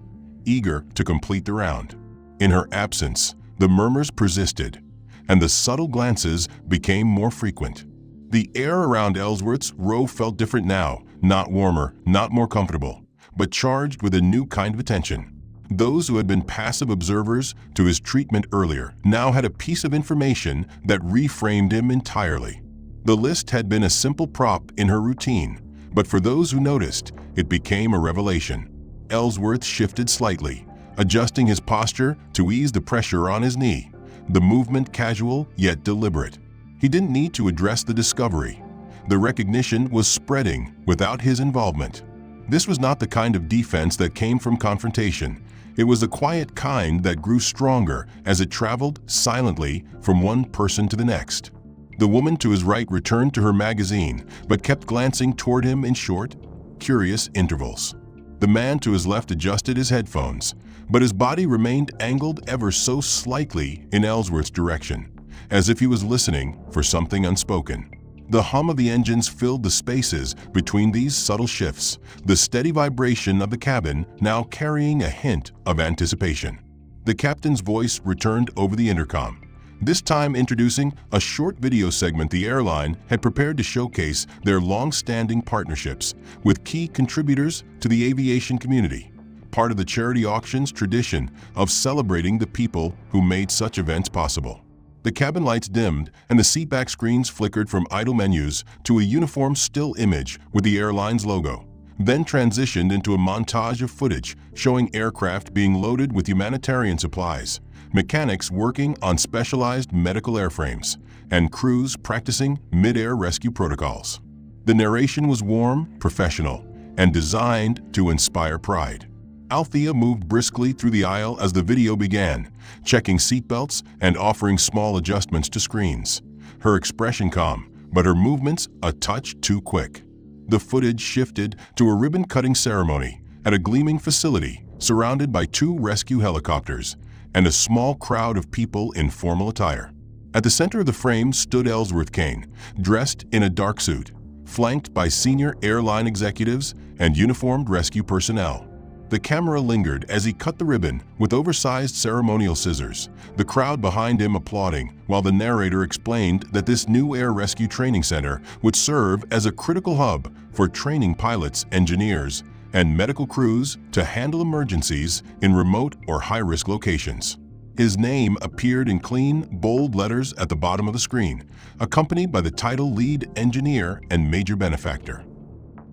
eager to complete the round. In her absence, the murmurs persisted, and the subtle glances became more frequent. The air around Ellsworth's row felt different now, not warmer, not more comfortable, but charged with a new kind of attention. Those who had been passive observers to his treatment earlier now had a piece of information that reframed him entirely. The list had been a simple prop in her routine, but for those who noticed, it became a revelation. Ellsworth shifted slightly, adjusting his posture to ease the pressure on his knee, the movement casual yet deliberate. He didn't need to address the discovery. The recognition was spreading without his involvement. This was not the kind of defense that came from confrontation. It was the quiet kind that grew stronger as it traveled silently from one person to the next. The woman to his right returned to her magazine, but kept glancing toward him in short, curious intervals. The man to his left adjusted his headphones, but his body remained angled ever so slightly in Ellsworth's direction, as if he was listening for something unspoken. The hum of the engines filled the spaces between these subtle shifts, the steady vibration of the cabin now carrying a hint of anticipation. The captain's voice returned over the intercom, this time introducing a short video segment the airline had prepared to showcase their long-standing partnerships with key contributors to the aviation community, part of the charity auction's tradition of celebrating the people who made such events possible. The cabin lights dimmed and the seatback screens flickered from idle menus to a uniform still image with the airline's logo, then transitioned into a montage of footage showing aircraft being loaded with humanitarian supplies, mechanics working on specialized medical airframes, and crews practicing mid-air rescue protocols. The narration was warm, professional, and designed to inspire pride. Althea moved briskly through the aisle as the video began, checking seatbelts and offering small adjustments to screens. Her expression calm, but her movements a touch too quick. The footage shifted to a ribbon-cutting ceremony at a gleaming facility surrounded by 2 rescue helicopters and a small crowd of people in formal attire. At the center of the frame stood Ellsworth Kane, dressed in a dark suit, flanked by senior airline executives and uniformed rescue personnel. The camera lingered as he cut the ribbon with oversized ceremonial scissors, the crowd behind him applauding, while the narrator explained that this new air rescue training center would serve as a critical hub for training pilots, engineers, and medical crews to handle emergencies in remote or high-risk locations. His name appeared in clean, bold letters at the bottom of the screen, accompanied by the title Lead Engineer and Major Benefactor.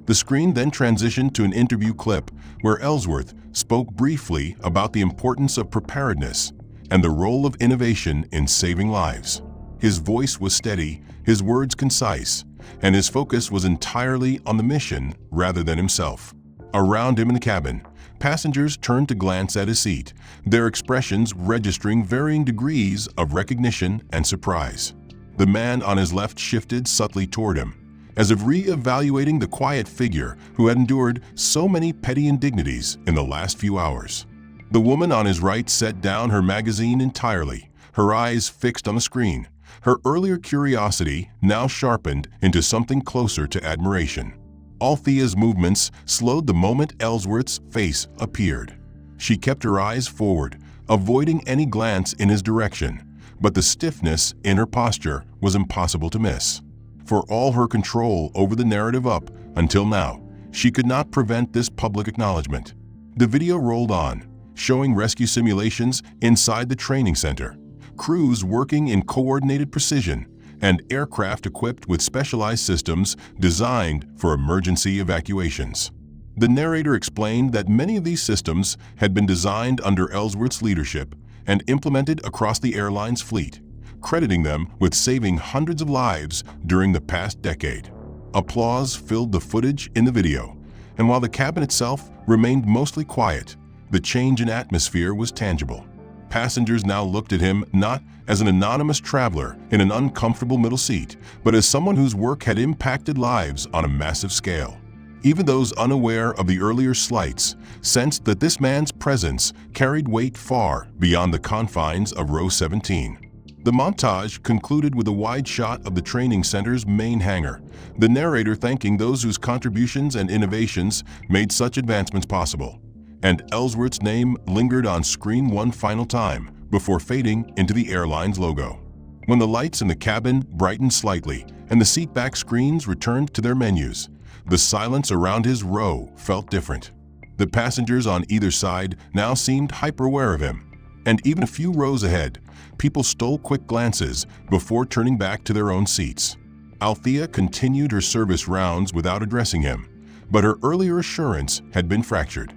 The screen then transitioned to an interview clip where Ellsworth spoke briefly about the importance of preparedness and the role of innovation in saving lives. His voice was steady, his words concise, and his focus was entirely on the mission rather than himself. Around him in the cabin, passengers turned to glance at his seat, their expressions registering varying degrees of recognition and surprise. The man on his left shifted subtly toward him, as if re-evaluating the quiet figure who had endured so many petty indignities in the last few hours. The woman on his right set down her magazine entirely, her eyes fixed on the screen, her earlier curiosity now sharpened into something closer to admiration. Althea's movements slowed the moment Ellsworth's face appeared. She kept her eyes forward, avoiding any glance in his direction, but the stiffness in her posture was impossible to miss. For all her control over the narrative up until now, she could not prevent this public acknowledgement. The video rolled on, showing rescue simulations inside the training center, crews working in coordinated precision, and aircraft equipped with specialized systems designed for emergency evacuations. The narrator explained that many of these systems had been designed under Ellsworth's leadership and implemented across the airline's fleet, crediting them with saving hundreds of lives during the past decade. Applause filled the footage in the video, and while the cabin itself remained mostly quiet, the change in atmosphere was tangible. Passengers now looked at him not as an anonymous traveler in an uncomfortable middle seat, but as someone whose work had impacted lives on a massive scale. Even those unaware of the earlier slights sensed that this man's presence carried weight far beyond the confines of row 17. The montage concluded with a wide shot of the training center's main hangar, the narrator thanking those whose contributions and innovations made such advancements possible. And Ellsworth's name lingered on screen one final time before fading into the airline's logo. When the lights in the cabin brightened slightly and the seatback screens returned to their menus, the silence around his row felt different. The passengers on either side now seemed hyper-aware of him, and even a few rows ahead, people stole quick glances before turning back to their own seats. Althea continued her service rounds without addressing him, but her earlier assurance had been fractured.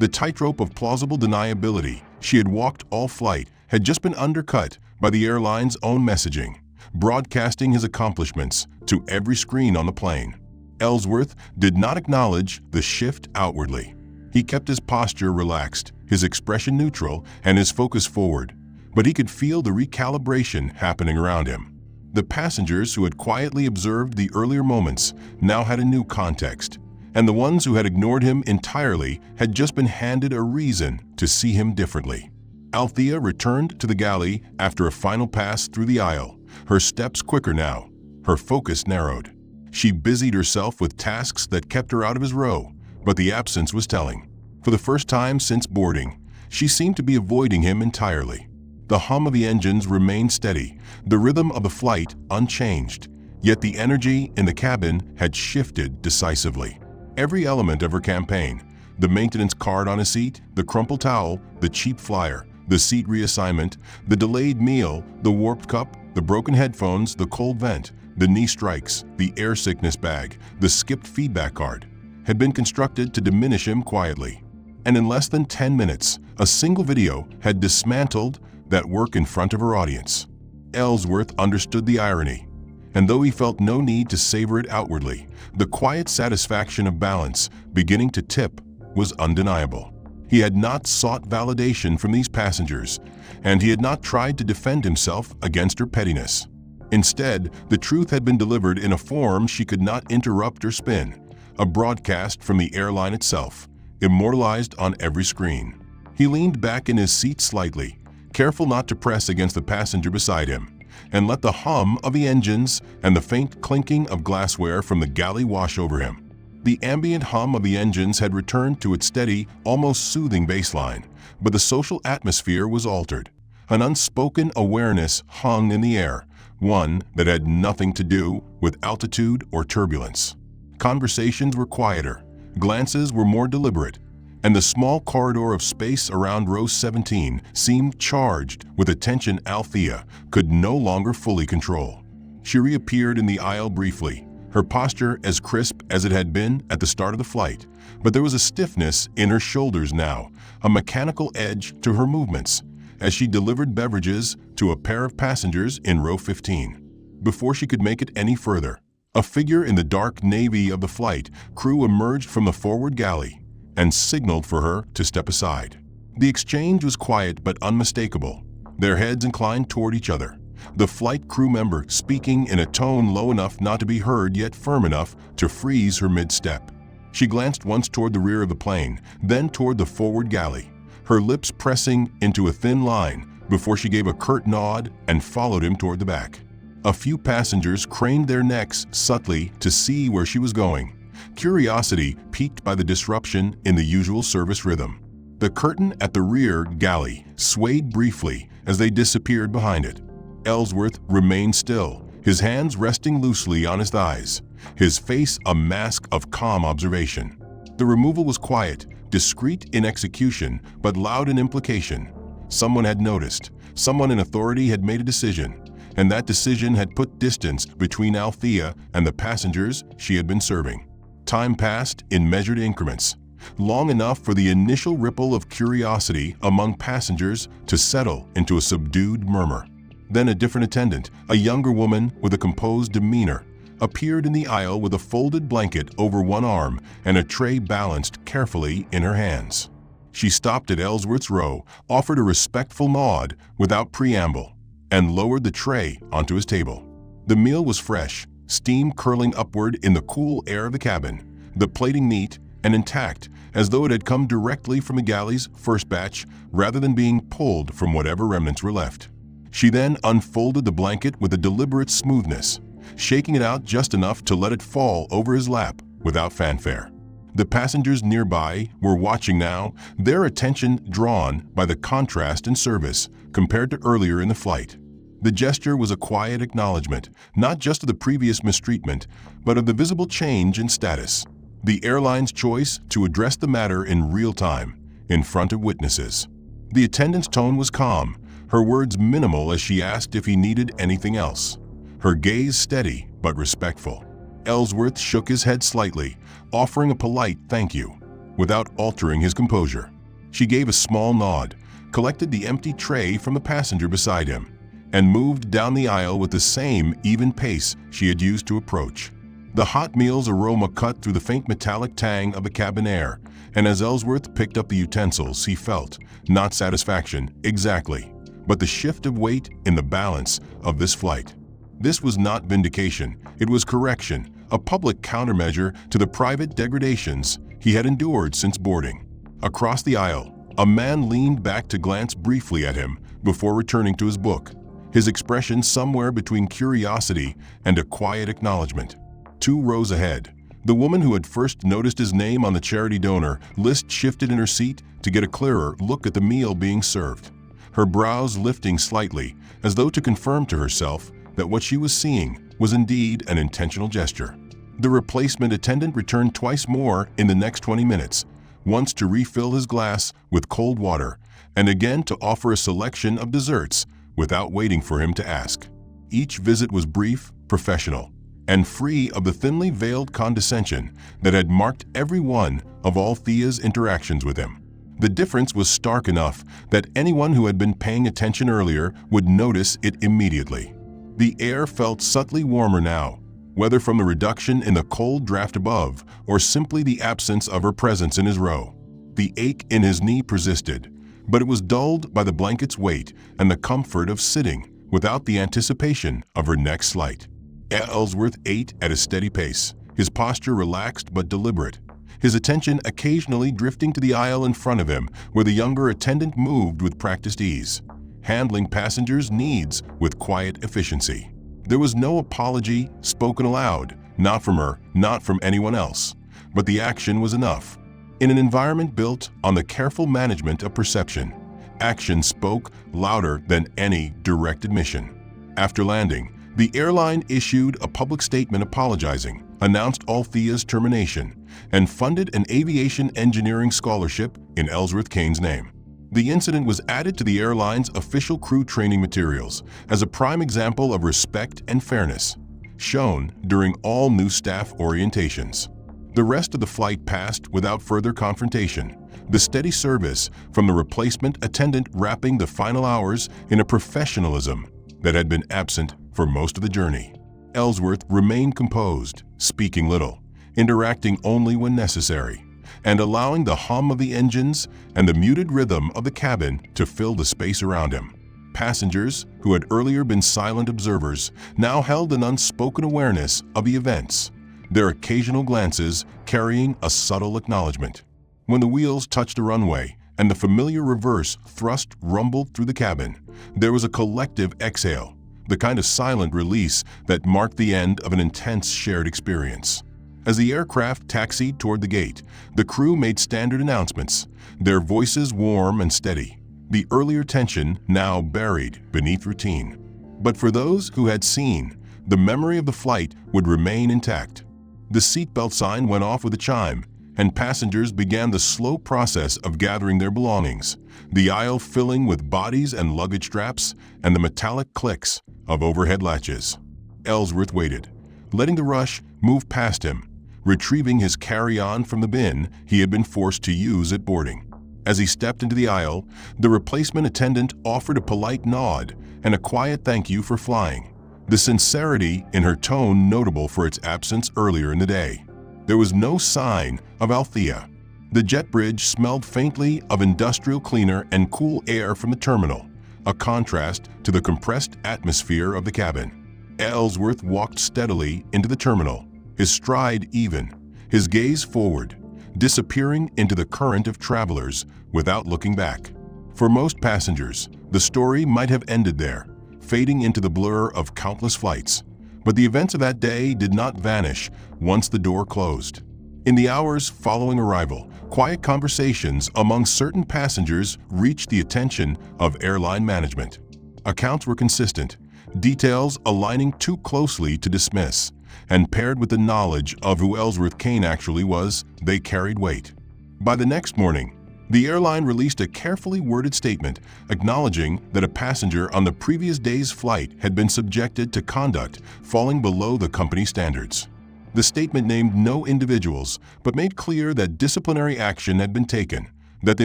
The tightrope of plausible deniability she had walked all flight had just been undercut by the airline's own messaging, broadcasting his accomplishments to every screen on the plane. Ellsworth did not acknowledge the shift outwardly. He kept his posture relaxed, his expression neutral, and his focus forward, but he could feel the recalibration happening around him. The passengers who had quietly observed the earlier moments now had a new context, and the ones who had ignored him entirely had just been handed a reason to see him differently. Althea returned to the galley after a final pass through the aisle, her steps quicker now, her focus narrowed. She busied herself with tasks that kept her out of his row, but the absence was telling. For the first time since boarding, she seemed to be avoiding him entirely. The hum of the engines remained steady, the rhythm of the flight unchanged, yet the energy in the cabin had shifted decisively. Every element of her campaign, the maintenance card on his seat, the crumpled towel, the cheap flyer, the seat reassignment, the delayed meal, the warped cup, the broken headphones, the cold vent, the knee strikes, the air sickness bag, the skipped feedback card, had been constructed to diminish him quietly. And in less than 10 minutes, a single video had dismantled that work in front of her audience. Ellsworth understood the irony, and though he felt no need to savor it outwardly, the quiet satisfaction of balance beginning to tip was undeniable. He had not sought validation from these passengers, and he had not tried to defend himself against her pettiness. Instead, the truth had been delivered in a form she could not interrupt or spin, a broadcast from the airline itself, immortalized on every screen. He leaned back in his seat slightly, careful not to press against the passenger beside him, and let the hum of the engines and the faint clinking of glassware from the galley wash over him. The ambient hum of the engines had returned to its steady, almost soothing baseline, but the social atmosphere was altered. An unspoken awareness hung in the air, one that had nothing to do with altitude or turbulence. Conversations were quieter, glances were more deliberate, and the small corridor of space around row 17 seemed charged with a tension Althea could no longer fully control. She reappeared in the aisle briefly, her posture as crisp as it had been at the start of the flight, but there was a stiffness in her shoulders now, a mechanical edge to her movements, as she delivered beverages to a pair of passengers in row 15. Before she could make it any further, a figure in the dark navy of the flight crew emerged from the forward galley and signaled for her to step aside. The exchange was quiet but unmistakable, their heads inclined toward each other, the flight crew member speaking in a tone low enough not to be heard yet firm enough to freeze her mid-step. She glanced once toward the rear of the plane, then toward the forward galley, her lips pressing into a thin line before she gave a curt nod and followed him toward the back. A few passengers craned their necks subtly to see where she was going, curiosity piqued by the disruption in the usual service rhythm. The curtain at the rear galley swayed briefly as they disappeared behind it. Ellsworth remained still, his hands resting loosely on his thighs, his face a mask of calm observation. The removal was quiet, discreet in execution, but loud in implication. Someone had noticed, someone in authority had made a decision, and that decision had put distance between Althea and the passengers she had been serving. Time passed in measured increments, long enough for the initial ripple of curiosity among passengers to settle into a subdued murmur. Then a different attendant, a younger woman with a composed demeanor, appeared in the aisle with a folded blanket over one arm and a tray balanced carefully in her hands. She stopped at Ellsworth's row, offered a respectful nod without preamble, and lowered the tray onto his table. The meal was fresh, steam curling upward in the cool air of the cabin, the plating neat and intact as though it had come directly from the galley's first batch rather than being pulled from whatever remnants were left. She then unfolded the blanket with a deliberate smoothness, shaking it out just enough to let it fall over his lap without fanfare. The passengers nearby were watching now, their attention drawn by the contrast in service compared to earlier in the flight. The gesture was a quiet acknowledgement, not just of the previous mistreatment, but of the visible change in status. The airline's choice to address the matter in real time, in front of witnesses. The attendant's tone was calm, her words minimal as she asked if he needed anything else. Her gaze steady but respectful. Ellsworth shook his head slightly, offering a polite thank you, without altering his composure. She gave a small nod, collected the empty tray from the passenger beside him, and moved down the aisle with the same even pace she had used to approach. The hot meal's aroma cut through the faint metallic tang of the cabin air, and as Ellsworth picked up the utensils, he felt, not satisfaction, exactly, but the shift of weight in the balance of this flight. This was not vindication, it was correction, a public countermeasure to the private degradations he had endured since boarding. Across the aisle, a man leaned back to glance briefly at him before returning to his book, his expression somewhere between curiosity and a quiet acknowledgement. 2 rows ahead, the woman who had first noticed his name on the charity donor list shifted in her seat to get a clearer look at the meal being served, her brows lifting slightly as though to confirm to herself that what she was seeing was indeed an intentional gesture. The replacement attendant returned twice more in the next 20 minutes, once to refill his glass with cold water, and again to offer a selection of desserts without waiting for him to ask. Each visit was brief, professional, and free of the thinly veiled condescension that had marked every one of Althea's interactions with him. The difference was stark enough that anyone who had been paying attention earlier would notice it immediately. The air felt subtly warmer now, whether from the reduction in the cold draft above or simply the absence of her presence in his row. The ache in his knee persisted, but it was dulled by the blanket's weight and the comfort of sitting without the anticipation of her next flight. Ellsworth ate at a steady pace, his posture relaxed but deliberate, his attention occasionally drifting to the aisle in front of him where the younger attendant moved with practiced ease, handling passengers' needs with quiet efficiency. There was no apology spoken aloud, not from her, not from anyone else, but the action was enough. In an environment built on the careful management of perception, action spoke louder than any direct admission. After landing, the airline issued a public statement apologizing, announced Althea's termination, and funded an aviation engineering scholarship in Ellsworth Kane's name. The incident was added to the airline's official crew training materials as a prime example of respect and fairness, shown during all new staff orientations. The rest of the flight passed without further confrontation, the steady service from the replacement attendant wrapping the final hours in a professionalism that had been absent for most of the journey. Ellsworth remained composed, speaking little, interacting only when necessary, and allowing the hum of the engines and the muted rhythm of the cabin to fill the space around him. Passengers, who had earlier been silent observers, now held an unspoken awareness of the events, their occasional glances carrying a subtle acknowledgement. When the wheels touched the runway and the familiar reverse thrust rumbled through the cabin, there was a collective exhale, the kind of silent release that marked the end of an intense shared experience. As the aircraft taxied toward the gate, the crew made standard announcements, their voices warm and steady, the earlier tension now buried beneath routine. But for those who had seen, the memory of the flight would remain intact. The seatbelt sign went off with a chime, and passengers began the slow process of gathering their belongings, the aisle filling with bodies and luggage straps and the metallic clicks of overhead latches. Ellsworth waited, letting the rush move past him, retrieving his carry-on from the bin he had been forced to use at boarding. As he stepped into the aisle, the replacement attendant offered a polite nod and a quiet thank you for flying, the sincerity in her tone notable for its absence earlier in the day. There was no sign of Althea. The jet bridge smelled faintly of industrial cleaner and cool air from the terminal, a contrast to the compressed atmosphere of the cabin. Ellsworth walked steadily into the terminal, his stride even, his gaze forward, disappearing into the current of travelers without looking back. For most passengers, the story might have ended there, fading into the blur of countless flights. But the events of that day did not vanish once the door closed. In the hours following arrival, quiet conversations among certain passengers reached the attention of airline management. Accounts were consistent, details aligning too closely to dismiss, and paired with the knowledge of who Ellsworth Kane actually was, they carried weight. By the next morning, the airline released a carefully worded statement acknowledging that a passenger on the previous day's flight had been subjected to conduct falling below the company standards. The statement named no individuals, but made clear that disciplinary action had been taken, that the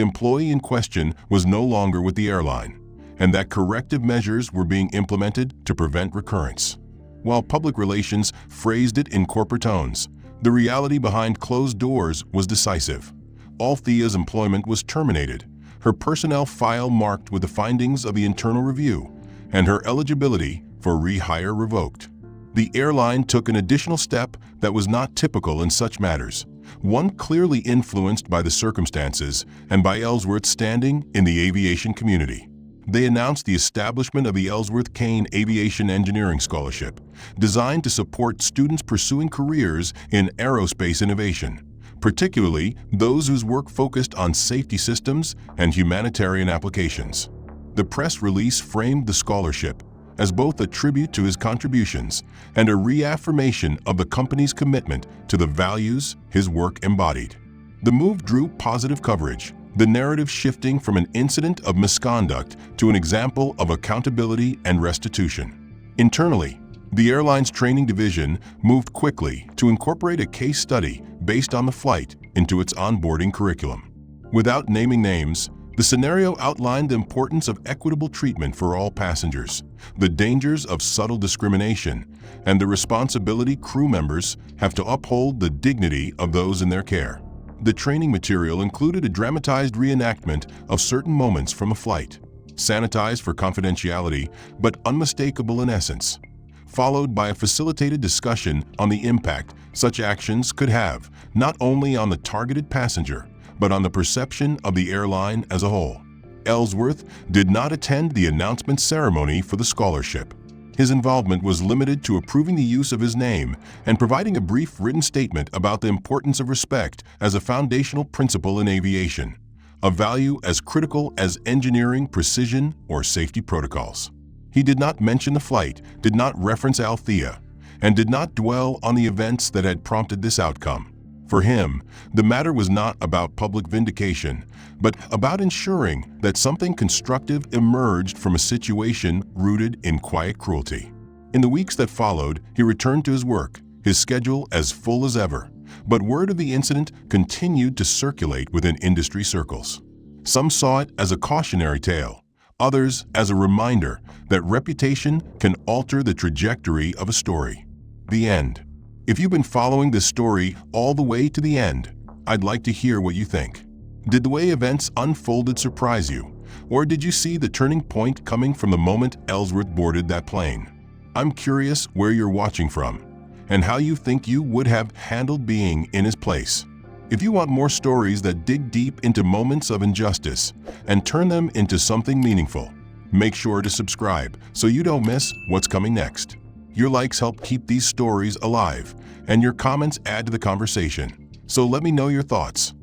employee in question was no longer with the airline, and that corrective measures were being implemented to prevent recurrence. While public relations phrased it in corporate tones, the reality behind closed doors was decisive. Althea's employment was terminated, her personnel file marked with the findings of the internal review, and her eligibility for rehire revoked. The airline took an additional step that was not typical in such matters, one clearly influenced by the circumstances and by Ellsworth's standing in the aviation community. They announced the establishment of the Ellsworth Kane Aviation Engineering Scholarship, designed to support students pursuing careers in aerospace innovation, particularly those whose work focused on safety systems and humanitarian applications. The press release framed the scholarship as both a tribute to his contributions and a reaffirmation of the company's commitment to the values his work embodied. The move drew positive coverage, the narrative shifting from an incident of misconduct to an example of accountability and restitution. Internally, the airline's training division moved quickly to incorporate a case study based on the flight into its onboarding curriculum. Without naming names, the scenario outlined the importance of equitable treatment for all passengers, the dangers of subtle discrimination, and the responsibility crew members have to uphold the dignity of those in their care. The training material included a dramatized reenactment of certain moments from a flight, sanitized for confidentiality but unmistakable in essence, followed by a facilitated discussion on the impact such actions could have not only on the targeted passenger, but on the perception of the airline as a whole. Ellsworth did not attend the announcement ceremony for the scholarship. His involvement was limited to approving the use of his name and providing a brief written statement about the importance of respect as a foundational principle in aviation, a value as critical as engineering precision or safety protocols. He did not mention the flight, did not reference Althea, and did not dwell on the events that had prompted this outcome. For him, the matter was not about public vindication, but about ensuring that something constructive emerged from a situation rooted in quiet cruelty. In the weeks that followed, he returned to his work, his schedule as full as ever, but word of the incident continued to circulate within industry circles. Some saw it as a cautionary tale, others as a reminder that reputation can alter the trajectory of a story. The end. If you've been following this story all the way to the end, I'd like to hear what you think. Did the way events unfolded surprise you? Or did you see the turning point coming from the moment Ellsworth boarded that plane? I'm curious where you're watching from and how you think you would have handled being in his place. If you want more stories that dig deep into moments of injustice and turn them into something meaningful, make sure to subscribe so you don't miss what's coming next. Your likes help keep these stories alive, and your comments add to the conversation. So let me know your thoughts.